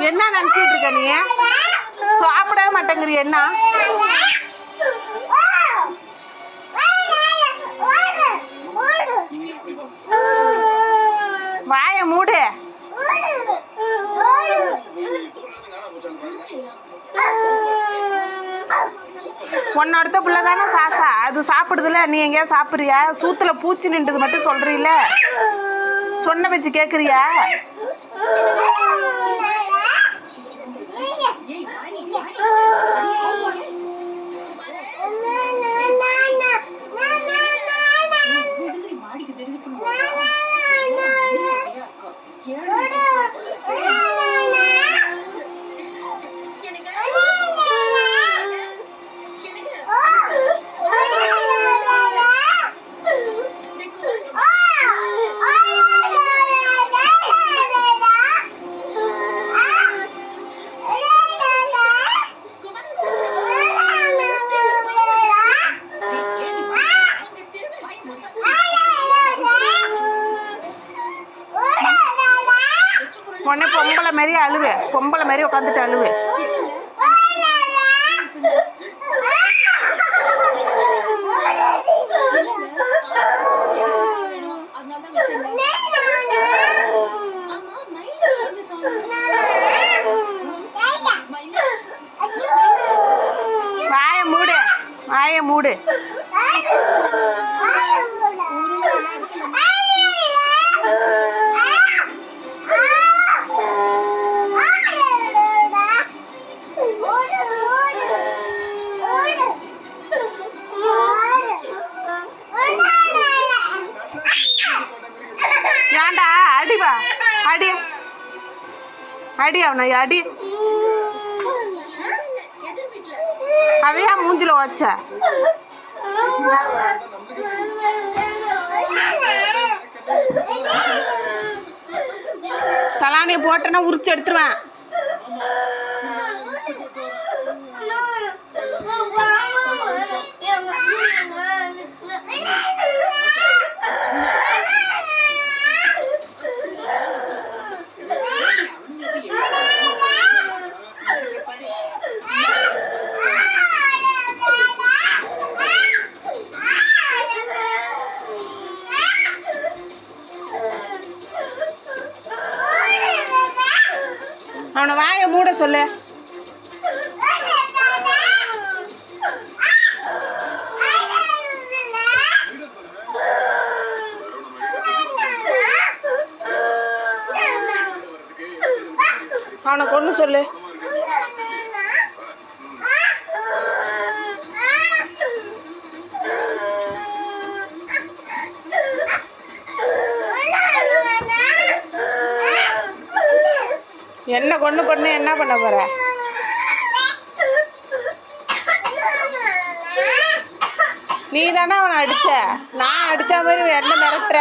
என்ன நினச்சிட்டு இருக்க நீ? சாப்பிடவே மாட்டேங்கிறிய என்ன? வாய மூடு. உன்னோட பிள்ளை தானே சாசா, அது சாப்பிடுதுல, நீ எங்கேயா சாப்பிட்றியா? சூத்துல பூச்சி நின்றது மட்டும் சொல்றீல, சொன்ன பேச்சு கேட்குறியா? உடனே பொம்பளை மாதிரி அழுவு, பொம்பளை மாதிரி உட்காந்துட்டு அழுவு. வாய மூடு, வாய மூடு. ஏண்டா அடிவா, அடி அடி, அவனை அடி. அதையா மூஞ்சில வச்ச? தலானிய போட்டேன்னா உரிச்சு எடுத்துருவேன். அவனை வாயை மூட சொல்லு. அவனை கொண்டு சொல்லு. என்ன கொண்டு பண்ணு, என்ன பண்ண போற? நீ தானே அவனை அடிச்ச, நான் அடிச்ச மாதிரி என்ன மிரட்டுற?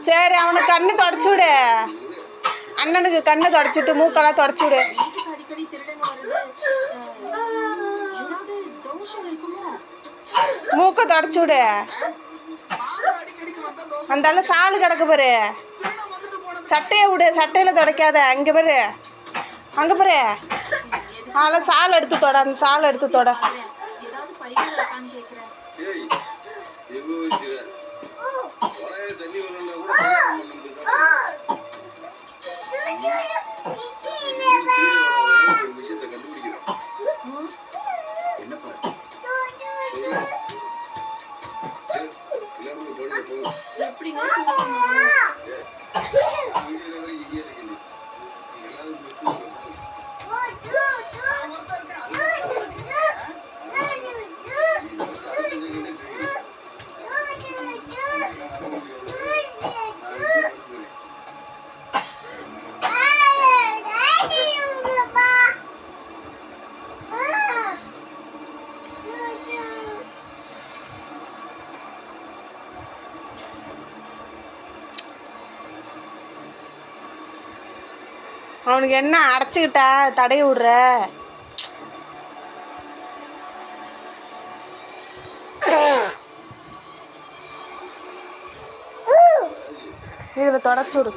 சரி, அவனுக்கு கண்ணு தொடச்சு விடு, அண்ணனுக்கு கண்ணு தொடச்சிட்டு மூக்கெல்லாம் தொடச்சு விடு. மூக்க தொடச்சு விடு. அந்த சாலு கிடக்கு பாரு, சட்டையை விடு, சட்டையில துடைக்காத. அங்கே பாரு, அங்கே பாரு, அதெல்லாம் சால் எடுத்து தொட, அந்த சால் எடுத்து தொட. அவனுக்கு என்ன அடைச்சிக்கிட்டா தடை விடுற? இதில் தொடச்சி விடு.